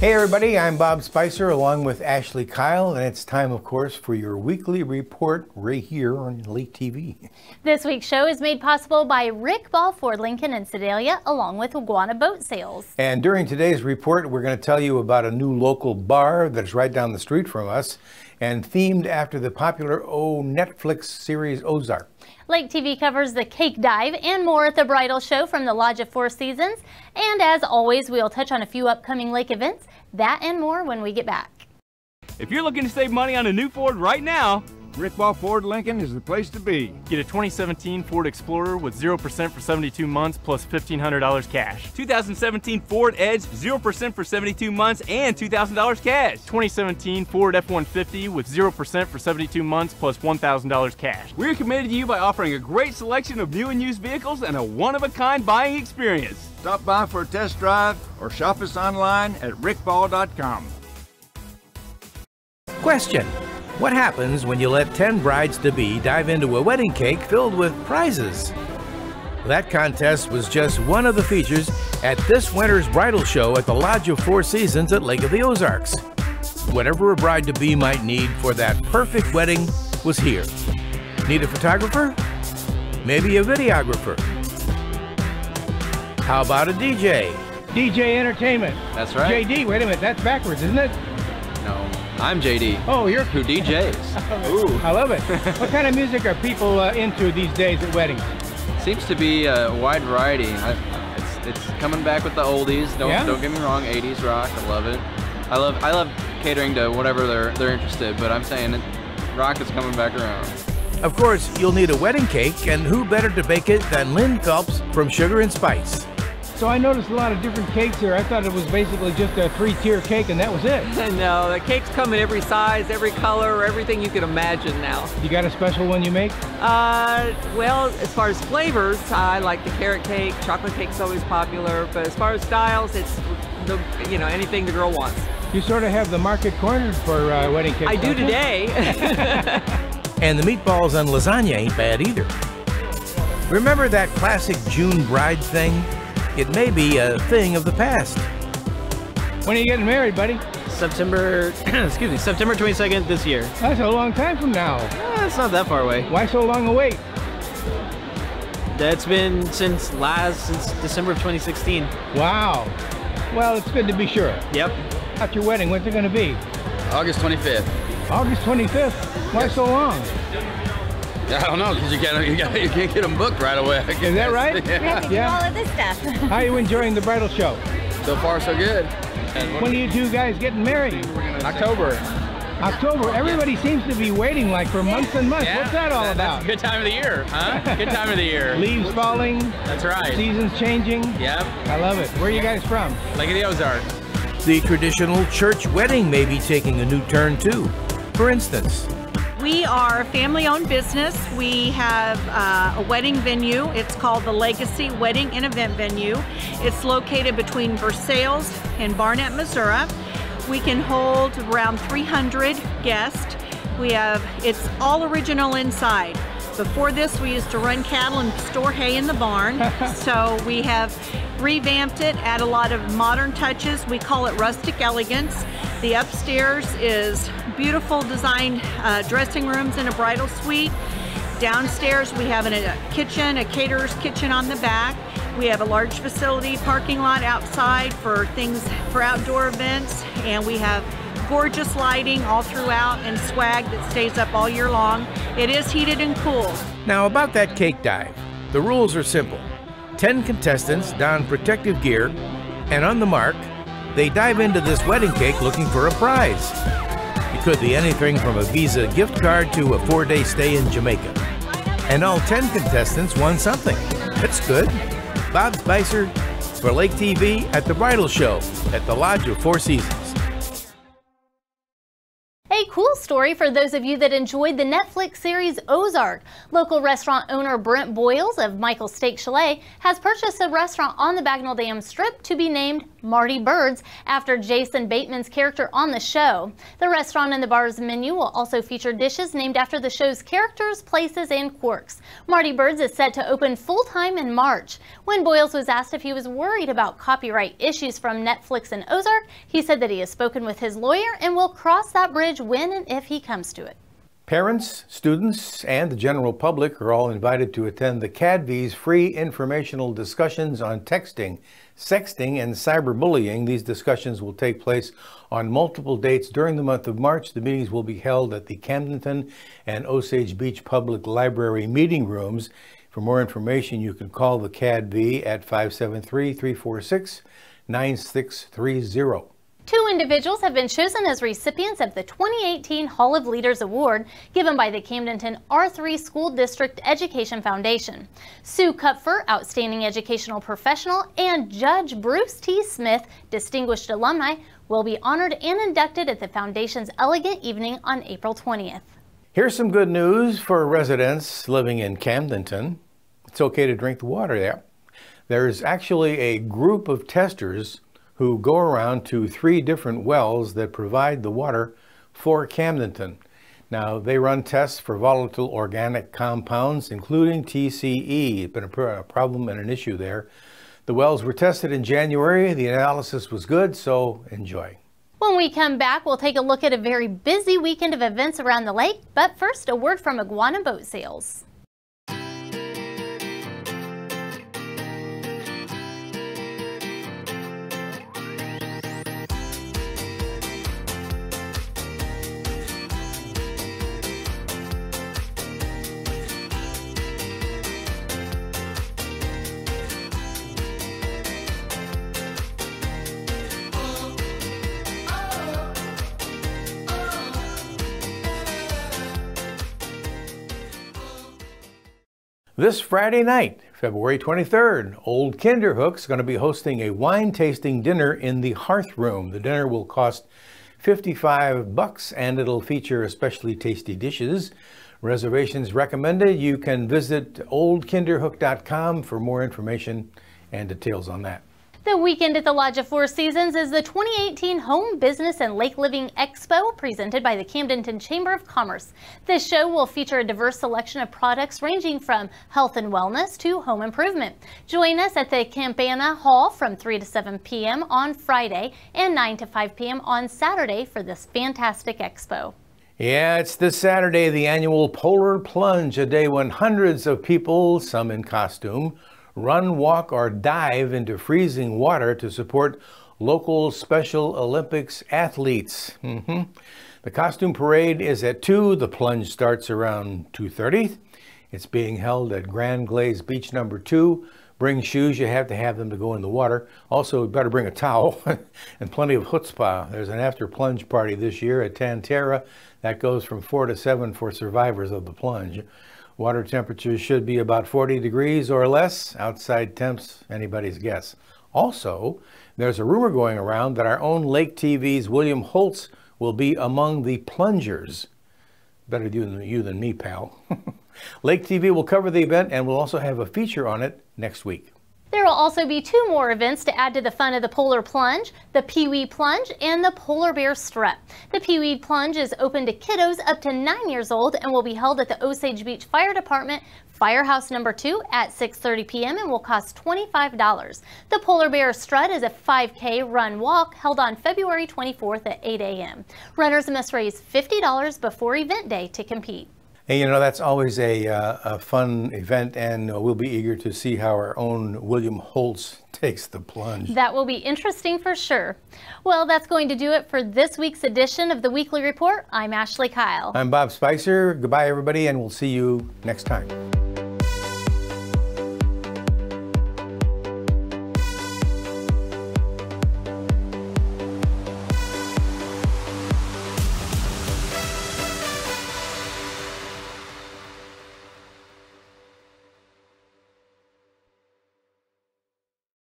Hey everybody, I'm Bob Spicer along with Ashley Kyle, and it's time, of course, for your weekly report right here on Lake TV. This week's show is made possible by Rick Ball Ford Lincoln in Sedalia, along with Iguana Boat Sales. And during today's report, we're going to tell you about a new local bar that's right down the street from us and themed after the popular Netflix series Ozarks. Lake TV covers the cake dive and more at the bridal show from the Lodge of Four Seasons. And as always, we'll touch on a few upcoming lake events. That and more when we get back. If you're looking to save money on a new Ford right now, Rick Ball Ford Lincoln is the place to be. get a 2017 Ford Explorer with 0% for 72 months plus $1,500 cash. 2017 Ford Edge, 0% for 72 months and $2,000 cash. 2017 Ford F-150 with 0% for 72 months plus $1,000 cash. We're committed to you by offering a great selection of new and used vehicles and a one-of-a-kind buying experience. Stop by for a test drive or shop us online at rickball.com. Question: what happens when you let 10 brides-to-be dive into a wedding cake filled with prizes? That contest was just one of the features at this winter's bridal show at the Lodge of Four Seasons at Lake of the Ozarks. Whatever a bride-to-be might need for that perfect wedding was here. Need a photographer? Maybe a videographer? How about a DJ? DJ Entertainment. That's right. JD, wait a minute, that's backwards, isn't it? No, I'm JD. Oh, you're... Who DJs. Ooh. I love it. What kind of music are people into these days at weddings? Seems to be a wide variety. It's coming back with the oldies. Don't get me wrong, 80s rock. I love it. I love catering to whatever they're interested, but I'm saying rock is coming back around. Of course, you'll need a wedding cake, and who better to bake it than Lynn Phelps from Sugar and Spice. So I noticed a lot of different cakes here. I thought it was basically just a 3-tier cake and that was it. No, the cakes come in every size, every color, everything you can imagine now. You got a special one you make? Well, as far as flavors, I like the carrot cake. Chocolate cake's always popular, but as far as styles, it's anything the girl wants. You sort of have the market cornered for wedding cakes. I do today. And the meatballs and lasagna ain't bad either. Remember that classic June bride thing? It may be a thing of the past. When are you getting married, buddy? September 22nd this year. That's a long time from now. It's not that far away. Why so long a wait? That's been since December of 2016. Wow. Well, it's good to be sure. Yep. At your wedding, when's it going to be? August 25th. August 25th? Why so long? I don't know, because you can't get them booked right away. Is that right? Yeah. All of this stuff. How are you enjoying the bridal show? So far, so good. When are you two guys getting married? October. October. Everybody seems to be waiting like for months and months. What's that all about? That's a good time of the year, huh? Good time of the year. Leaves falling. That's right. Seasons changing. Yep. I love it. Where are you guys from? Lake of the Ozarks. The traditional church wedding may be taking a new turn too. For instance, we are a family-owned business. We have a wedding venue. It's called the Legacy Wedding and Event Venue. It's located between Versailles and Barnett, Missouri. We can hold around 300 guests. It's all original inside. Before this, we used to run cattle and store hay in the barn. So we have revamped it, add a lot of modern touches. We call it rustic elegance. The upstairs is beautiful designed dressing rooms and a bridal suite. Downstairs we have a kitchen, a caterer's kitchen on the back. We have a large facility parking lot outside for outdoor events, and we have gorgeous lighting all throughout and swag that stays up all year long. It is heated and cooled. now about that cake dive. The rules are simple. 10 contestants don protective gear, and on the mark, they dive into this wedding cake looking for a prize. It could be anything from a Visa gift card to a 4-day stay in Jamaica. And all 10 contestants won something. That's good. Bob Spicer for Lake TV at the bridal show at the Lodge of Four Seasons. A cool story for those of you that enjoyed the Netflix series Ozark. Local restaurant owner Brent Boyles of Michael's Steak Chalet has purchased a restaurant on the Bagnell Dam Strip to be named Marty Bird's after Jason Bateman's character on the show. The restaurant and the bar's menu will also feature dishes named after the show's characters, places, and quirks. Marty Bird's is set to open full-time in March. When Boyles was asked if he was worried about copyright issues from Netflix and Ozark, he said that he has spoken with his lawyer and will cross that bridge when and if he comes to it. Parents, students, and the general public are all invited to attend the CADV's free informational discussions on texting, sexting, and cyberbullying. These discussions will take place on multiple dates during the month of March. The meetings will be held at the Camdenton and Osage Beach Public Library meeting rooms. For more information, you can call the CADV at 573-346-9630. 2 individuals have been chosen as recipients of the 2018 Hall of Leaders Award given by the Camdenton R3 School District Education Foundation. Sue Kupfer, Outstanding Educational Professional, and Judge Bruce T. Smith, Distinguished Alumni, will be honored and inducted at the Foundation's Elegant Evening on April 20th. Here's some good news for residents living in Camdenton. It's okay to drink the water there. There's actually a group of testers who go around to 3 different wells that provide the water for Camdenton. Now, they run tests for volatile organic compounds, including TCE. It's been a problem and an issue there. The wells were tested in January. The analysis was good, so enjoy. When we come back, we'll take a look at a very busy weekend of events around the lake. But first, a word from Iguana Boat Sales. This Friday night, February 23rd, Old Kinderhook's going to be hosting a wine tasting dinner in the Hearth Room. The dinner will cost $55 and it'll feature especially tasty dishes. Reservations recommended. You can visit oldkinderhook.com for more information and details on that. The weekend at the Lodge of Four Seasons is the 2018 Home Business and Lake Living Expo presented by the Camdenton Chamber of Commerce. This show will feature a diverse selection of products ranging from health and wellness to home improvement. Join us at the Campana Hall from 3 to 7 p.m. on Friday and 9 to 5 p.m. on Saturday for this fantastic expo. Yeah, it's this Saturday, the annual Polar Plunge, a day when hundreds of people, some in costume, run, walk, or dive into freezing water to support local Special Olympics athletes. The costume parade is at 2. The plunge starts around 2:30. It's being held at Grand Glaze Beach number 2. Bring shoes. You have to have them to go in the water. Also, you better bring a towel and plenty of chutzpah. There's an after plunge party this year at Tantera. That goes from 4 to 7 for survivors of the plunge. Water temperatures should be about 40 degrees or less. Outside temps, anybody's guess. Also, there's a rumor going around that our own Lake TV's William Holtz will be among the plungers. Better you than me, pal. Lake TV will cover the event and will also have a feature on it next week. There will also be 2 more events to add to the fun of the Polar Plunge, the Pee-wee Plunge and the Polar Bear Strut. The Pee-wee Plunge is open to kiddos up to 9 years old and will be held at the Osage Beach Fire Department, Firehouse number 2 at 6:30 p.m. and will cost $25. The Polar Bear Strut is a 5K run-walk held on February 24th at 8 a.m. Runners must raise $50 before event day to compete. And you know, that's always a fun event, and we'll be eager to see how our own William Holtz takes the plunge. That will be interesting for sure. Well, that's going to do it for this week's edition of the Weekly Report. I'm Ashley Kyle. I'm Bob Spicer. Goodbye, everybody, and we'll see you next time.